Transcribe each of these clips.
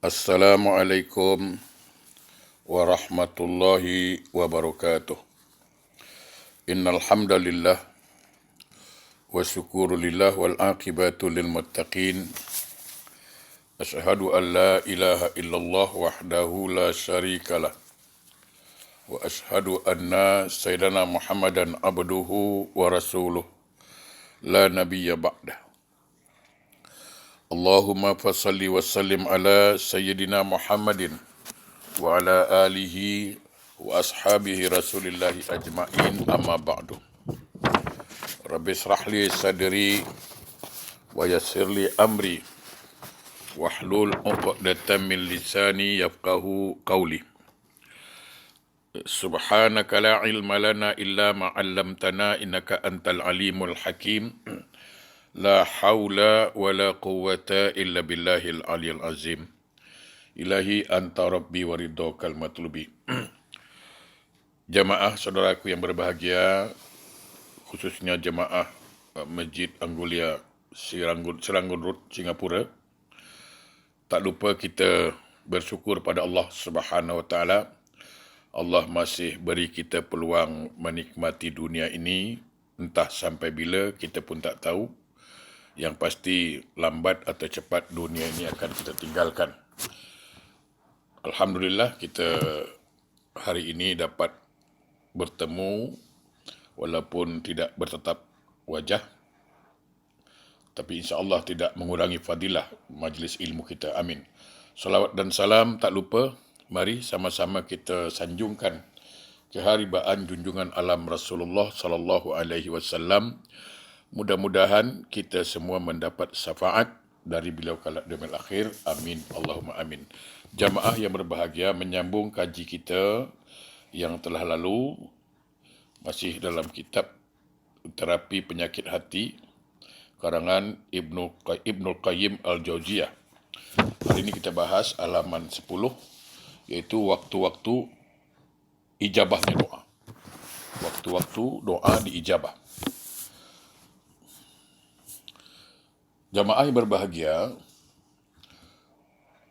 Assalamualaikum warahmatullahi wabarakatuh. Innal hamdalillah wa syukurulillah wal aqibatu lil muttaqin. Asyhadu an la ilaha illallah wahdahu la syarikalah wa asyhadu anna sayyidana Muhammadan abduhu wa rasuluh la nabiyya ba'dah. Allahumma fasalli wa sallim ala sayyidina Muhammadin wa ala alihi wa ashabihi rasulillahi ajma'in, amma ba'du. Rabbi israh li sadri wa yassir li amri wahlul 'uqdatam min lisani yafqahu qawli. Subhanaka la ilma lana illa ma 'allamtana innaka antal alimul hakim. La haula wa la quwwata illa billahil aliyil azim. Ilahi anta rabbi wa ridhokal matlubi. Jamaah saudaraku yang berbahagia, khususnya jemaah Masjid Anggulia Serangoon Road, Singapura. Tak lupa kita bersyukur pada Allah Subhanahu Wa Taala. Allah masih beri kita peluang menikmati dunia ini, entah sampai bila kita pun tak tahu. Yang pasti lambat atau cepat dunia ini akan kita tinggalkan. Alhamdulillah kita hari ini dapat bertemu walaupun tidak bertatap wajah, tapi insya-Allah tidak mengurangi fadilah majlis ilmu kita. Amin. Salawat dan salam tak lupa, mari sama-sama kita sanjungkan keharibaan junjungan alam Rasulullah sallallahu alaihi wasallam. Mudah-mudahan kita semua mendapat syafaat dari beliau kelak di yaumil akhir. Amin. Allahumma amin. Jamaah yang berbahagia, menyambung kaji kita yang telah lalu, masih dalam kitab Terapi Penyakit Hati, karangan Ibnul Qayyim Al-Jauziyah. Hari ini kita bahas halaman 10, iaitu waktu-waktu ijabahnya doa. Waktu-waktu doa diijabah. Jamaah yang berbahagia,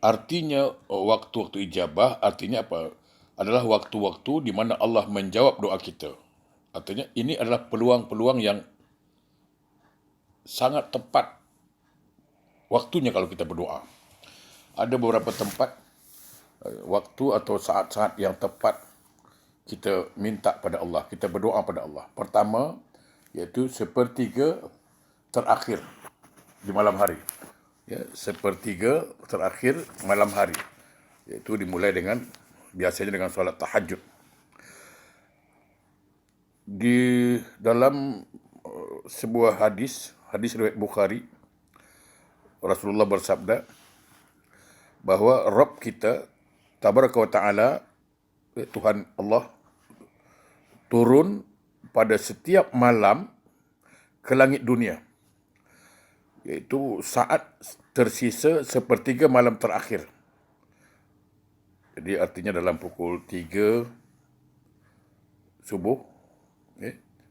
artinya waktu-waktu ijabah, artinya apa? Adalah waktu-waktu di mana Allah menjawab doa kita. Artinya ini adalah peluang-peluang yang sangat tepat waktunya kalau kita berdoa. Ada beberapa tempat, waktu atau saat-saat yang tepat kita minta pada Allah, kita berdoa pada Allah. Pertama, iaitu sepertiga terakhir di malam hari. Ya, sepertiga terakhir malam hari. Iaitu dimulai biasanya dengan solat tahajud. Di dalam sebuah hadis riwayat Bukhari, Rasulullah bersabda bahawa Rabb kita, Tabaraka wa Ta'ala, Tuhan Allah, turun pada setiap malam ke langit dunia, iaitu saat tersisa sepertiga malam terakhir. Jadi artinya dalam pukul 3 subuh,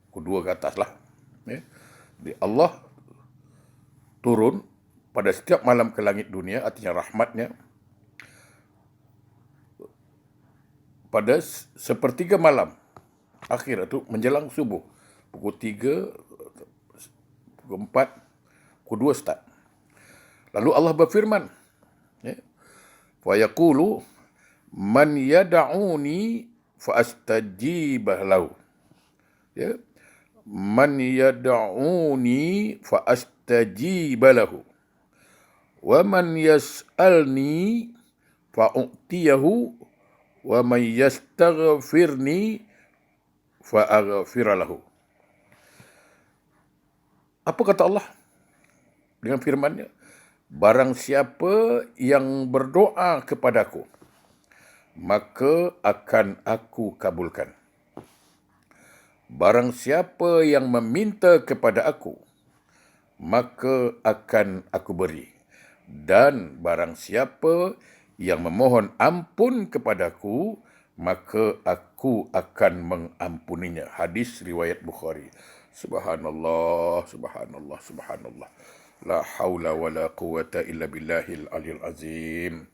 pukul 2 ke atas lah. Jadi Allah turun pada setiap malam ke langit dunia, artinya rahmatnya, pada sepertiga malam akhir, itu menjelang subuh. Pukul 3, pukul 4, pukul 2 start. Lalu Allah berfirman, wa yaqulu man yad'uni fa astajibah lahu. Ya, man yad'uni fa astajibah lahu. Wa man yas'alni fa u'tiyahu wa man yastaghfirni fa aghfir lahu. Apa kata Allah dengan firman-Nya? Barang siapa yang berdoa kepadaku, maka akan aku kabulkan. Barang siapa yang meminta kepada aku, maka akan aku beri. Dan barang siapa yang memohon ampun kepadaku, maka aku akan mengampuninya. Hadis riwayat Bukhari. Subhanallah, subhanallah, subhanallah. La haula wa la quwwata illa billahil aliyil azim.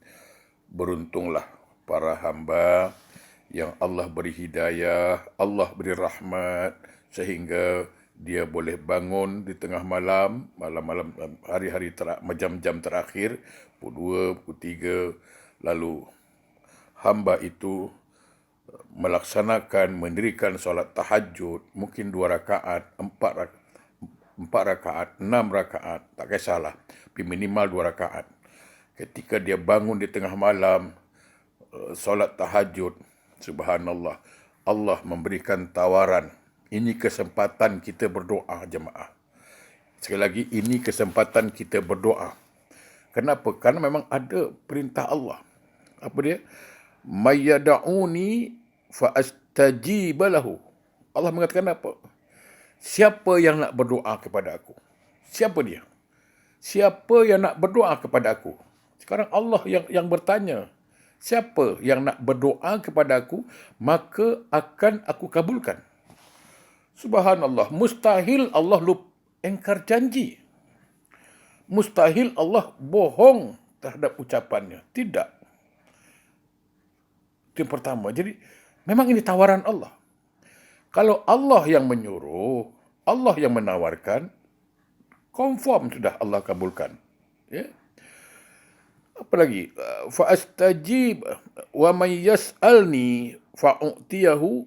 Beruntunglah para hamba yang Allah beri hidayah, Allah beri rahmat, sehingga dia boleh bangun di tengah malam, malam-malam, hari-hari jam-jam terakhir, pukul 2, pukul 3, lalu hamba itu mendirikan solat tahajud, mungkin 2 rakaat, 4 rakaat, 6 rakaat, tak kisahlah, tapi minimal 2 rakaat. Ketika dia bangun di tengah malam, solat tahajud, subhanallah, Allah memberikan tawaran. Ini kesempatan kita berdoa, jemaah. Sekali lagi, ini kesempatan kita berdoa. Kenapa? Karena memang ada perintah Allah. Apa dia? Mayyada'uni fa'astajiba lahu. Allah mengatakan apa? Siapa yang nak berdoa kepada aku? Siapa dia? Siapa yang nak berdoa kepada aku? Sekarang Allah yang bertanya. Siapa yang nak berdoa kepada aku, maka akan aku kabulkan. Subhanallah, mustahil Allah engkar janji. Mustahil Allah bohong terhadap ucapannya. Tidak. Itu yang pertama. Jadi, memang ini tawaran Allah. Kalau Allah yang menyuruh, Allah yang menawarkan, confirm sudah Allah kabulkan. Ya. Apa lagi? Fa'astajib wa may yas'alni fa'u'tiyahu.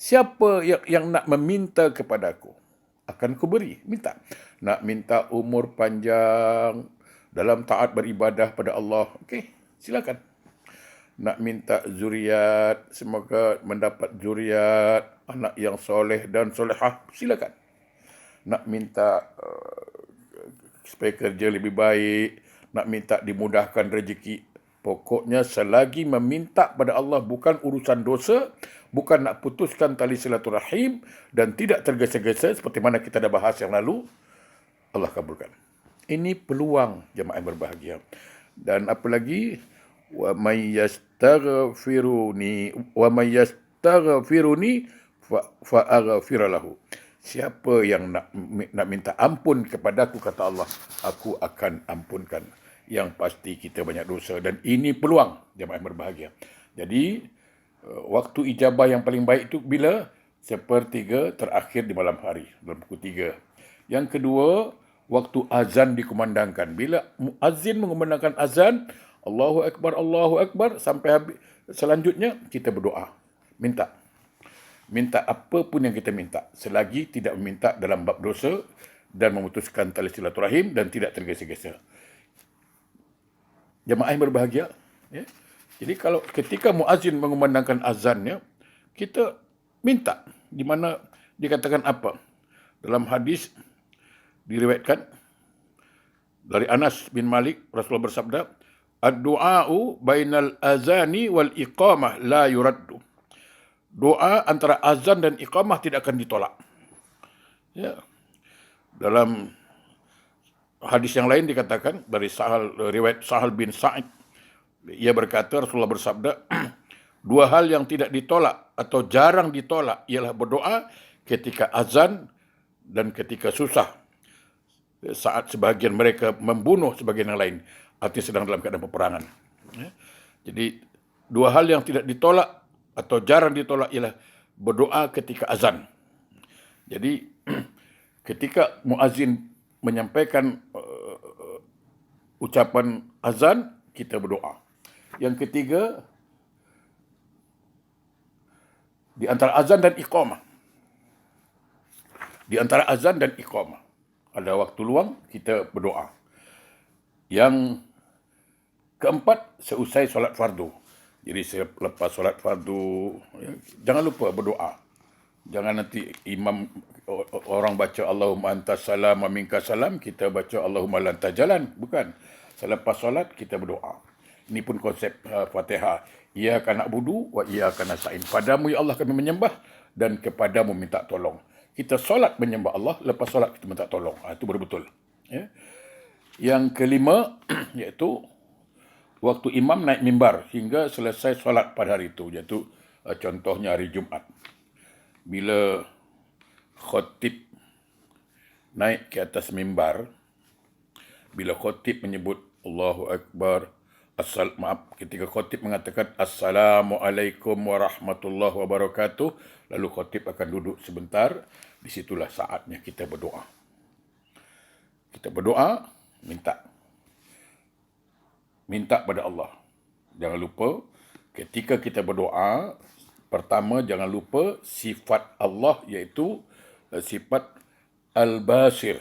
Siapa yang nak meminta kepadaku, akan ku beri. Minta. Nak minta umur panjang dalam taat beribadah pada Allah. Okey, silakan. Nak minta zuriat, semoga mendapat zuriat, anak yang soleh dan solehah, silakan. Nak minta supaya kerja lebih baik, nak minta dimudahkan rezeki. Pokoknya selagi meminta pada Allah bukan urusan dosa, bukan nak putuskan tali silaturahim dan tidak tergesa-gesa seperti mana kita dah bahas yang lalu, Allah kabulkan. Ini peluang jemaah yang berbahagia. Dan apa lagi? Wa may yastaghfiruni fa aghfir lahu. Siapa yang nak minta ampun kepadaku, kata Allah, aku akan ampunkan. Yang pasti kita banyak dosa dan ini peluang jemaah yang berbahagia. Jadi waktu ijabah yang paling baik itu bila? 1/3 terakhir di malam hari, dalam pukul 3. Yang kedua, waktu azan dikumandangkan. Bila muazzin mengumandangkan azan, Allahu Akbar, sampai habis. Selanjutnya, kita berdoa. Minta apa pun yang kita minta. Selagi tidak meminta dalam bab dosa dan memutuskan tali silaturahim dan tidak tergesa-gesa. Jemaah yang berbahagia. Ya. Jadi kalau ketika muazzin mengumandangkan azannya, kita minta. Di mana dikatakan apa? Dalam hadis diriwayatkan dari Anas bin Malik, Rasulullah bersabda, ad-du'a'u bainal azani wal iqamah la yuraddu. Doa antara azan dan iqamah tidak akan ditolak. Ya. Dalam hadis yang lain dikatakan dari riwayat Sahal bin Sa'id, ia berkata, Rasulullah bersabda, 2 hal yang tidak ditolak atau jarang ditolak ialah berdoa ketika azan dan ketika susah. Saat sebahagian mereka membunuh sebagian yang lain, artinya sedang dalam keadaan peperangan. Jadi 2 hal yang tidak ditolak atau jarang ditolak ialah berdoa ketika azan. Jadi ketika muazzin menyampaikan ucapan azan, kita berdoa. Yang ketiga, di antara azan dan iqamah. Di antara azan dan iqamah. Ada waktu luang, kita berdoa. Yang keempat, seusai solat fardu. Jadi selepas solat fardu, jangan lupa berdoa. Jangan nanti imam orang baca Allahumma antas salam wa minkas salam, kita baca Allahumma lantas jalan. Bukan. Selepas solat, kita berdoa. Ini pun konsep Fatihah. Iyyaka na'budu wa iyyaka nasta'in. Padamu ya Allah kami menyembah dan kepadamu minta tolong. Kita solat menyembah Allah, lepas solat kita minta tolong. Itu betul-betul. Ya. Yang kelima, iaitu waktu imam naik mimbar hingga selesai solat pada hari itu. Iaitu contohnya hari Jumaat. Bila khatib naik ke atas mimbar, bila khatib menyebut Allahu Akbar, ketika khatib mengatakan Assalamualaikum warahmatullahi wabarakatuh, lalu khatib akan duduk sebentar, disitulah saatnya kita berdoa. Kita berdoa, minta pada Allah. Jangan lupa, ketika kita berdoa, pertama jangan lupa sifat Allah, iaitu sifat Al-Basir,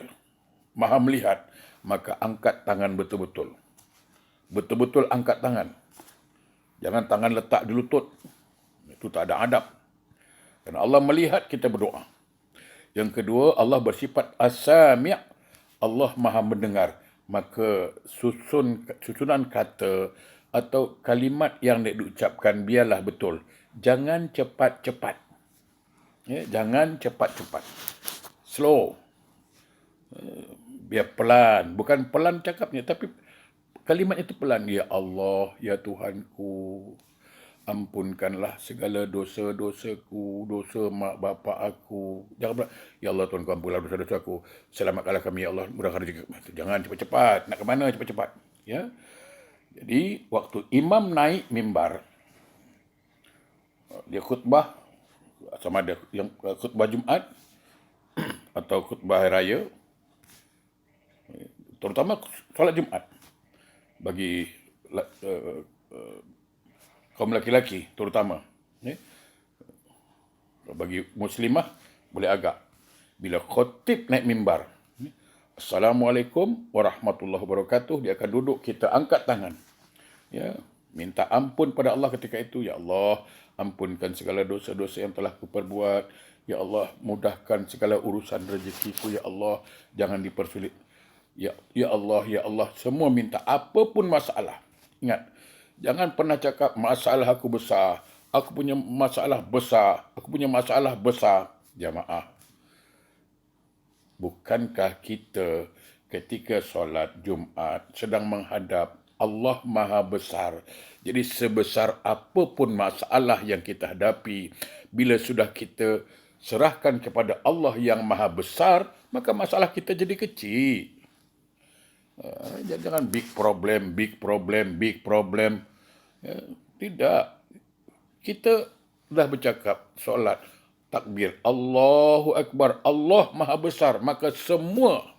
Maha melihat. Maka angkat tangan betul-betul. Betul-betul angkat tangan. Jangan tangan letak di lutut. Itu tak ada adab. Kerana Allah melihat kita berdoa. Yang kedua, Allah bersifat As-Sami'. Allah Maha mendengar. Maka susunan kata atau kalimat yang diucapkan biarlah betul. Jangan cepat-cepat. Ya, jangan cepat-cepat. Slow. Biar pelan. Bukan pelan cakapnya, tapi kalimat itu pelan. Ya Allah, ya Tuhanku, ampunkanlah segala dosa-dosaku, dosa mak bapak aku. Jangan pula, ya Allah Tuhanku, ampunkanlah dosa-dosa aku. Selamatkanlah kami, ya Allah, mudahkan rezeki. Jangan cepat-cepat. Nak ke mana cepat-cepat? Ya. Jadi, waktu imam naik mimbar, dia khutbah, sama ada yang khutbah Jumaat atau khutbah hari raya, terutama solat Jumaat, bagi kaum lelaki terutama. Bagi muslimah boleh agak. Bila khatib naik mimbar, Assalamualaikum warahmatullahi wabarakatuh, dia akan duduk, kita angkat tangan. Ya, minta ampun pada Allah ketika itu. Ya Allah, ampunkan segala dosa-dosa yang telah kuperbuat. Ya Allah, mudahkan segala urusan rezekiku. Ya Allah, jangan dipersulit. Ya Allah, ya Allah, semua minta apapun masalah. Ingat, jangan pernah cakap masalah aku besar. Aku punya masalah besar. Aku punya masalah besar. Jamaah, bukankah kita ketika solat Jumaat sedang menghadap Allah Maha Besar? Jadi sebesar apapun masalah yang kita hadapi, bila sudah kita serahkan kepada Allah yang Maha Besar, maka masalah kita jadi kecil. Jangan big problem. Ya, tidak. Kita dah bercakap solat, takbir, Allahu Akbar, Allah Maha Besar. Maka semua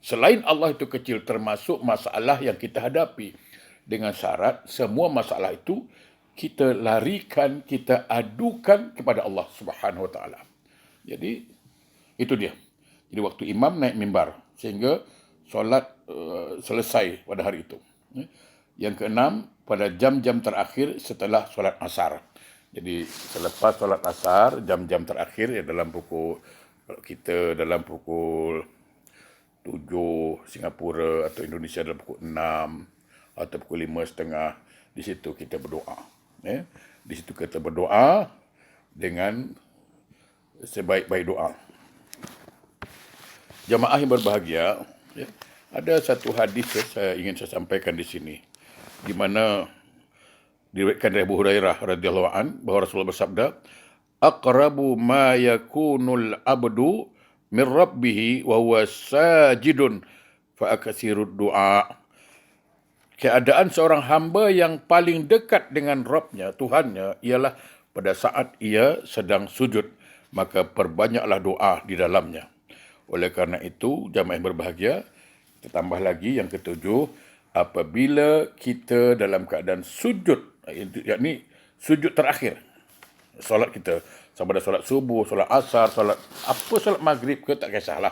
selain Allah itu kecil, termasuk masalah yang kita hadapi. Dengan syarat semua masalah itu kita larikan, kita adukan kepada Allah Subhanahu Wa Taala. Jadi itu dia. Jadi waktu imam naik mimbar sehingga solat selesai pada hari itu. Yang keenam, pada jam-jam terakhir setelah solat asar. Jadi selepas solat asar, jam-jam terakhir, ya dalam pukul 7 Singapura atau Indonesia dalam pukul 6 atau pukul 5.30, di situ kita berdoa. Di situ kita berdoa dengan sebaik-baik doa. Jamaah yang berbahagia, ada satu hadis saya ingin sampaikan di sini, di mana diriwayatkan dari Abu Hurairah radhiyallahu an bahawa Rasulullah bersabda, aqrabu ma yakunul abdu min rabbih wa huwa sajidun fa aktsirud du'a. Keadaan seorang hamba yang paling dekat dengan Rabb-nya, Tuhannya, ialah pada saat ia sedang sujud, maka perbanyaklah doa di dalamnya. Oleh kerana itu, jamaah yang berbahagia, kita tambah lagi yang ketujuh, apabila kita dalam keadaan sujud, yakni sujud terakhir, solat kita, sama ada solat subuh, solat asar, solat maghrib ke, tak kisahlah.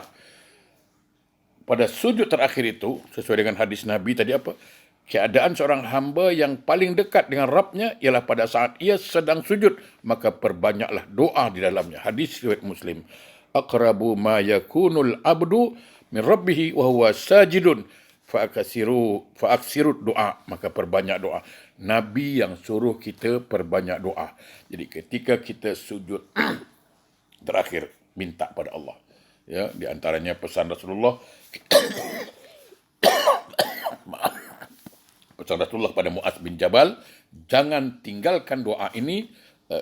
Pada sujud terakhir itu, sesuai dengan hadis Nabi tadi apa? Keadaan seorang hamba yang paling dekat dengan Rabb-nya ialah pada saat ia sedang sujud, maka perbanyaklah doa di dalamnya. Hadis riwayat Muslim. Aqrabu ma yakunul abdu min rabbih wa huwa sajidun fa aksiru doa, maka perbanyak doa. Nabi yang suruh kita perbanyak doa. Jadi ketika kita sujud terakhir, minta pada Allah. Ya, di antaranya pesan Rasulullah pesan Rasulullah pada Muaz bin Jabal, jangan tinggalkan doa ini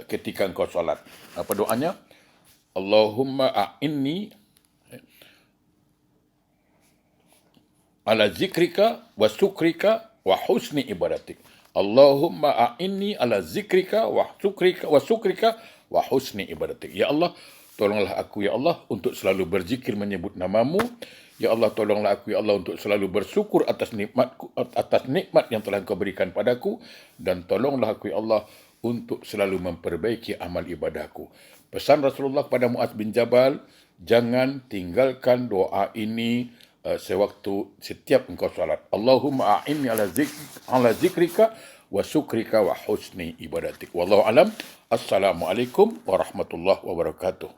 ketika engkau solat. Apa doanya? Allahumma a'inni ala zikrika wa sukrika wa husni ibadatik. Allahumma a'inni ala zikrika wa syukrika wa husni ibadatik. Ya Allah, tolonglah aku ya Allah untuk selalu berzikir menyebut namamu. Ya Allah, tolonglah aku ya Allah untuk selalu bersyukur atas nikmat yang telah Engkau berikan padaku, dan tolonglah aku ya Allah untuk selalu memperbaiki amal ibadahku. Pesan Rasulullah kepada Muaz bin Jabal, jangan tinggalkan doa ini setiap engkau salat. Allahumma a'inni ala zikrika wa syukrika wa husni ibadatik. Wallahu alam. Assalamualaikum warahmatullahi wabarakatuh.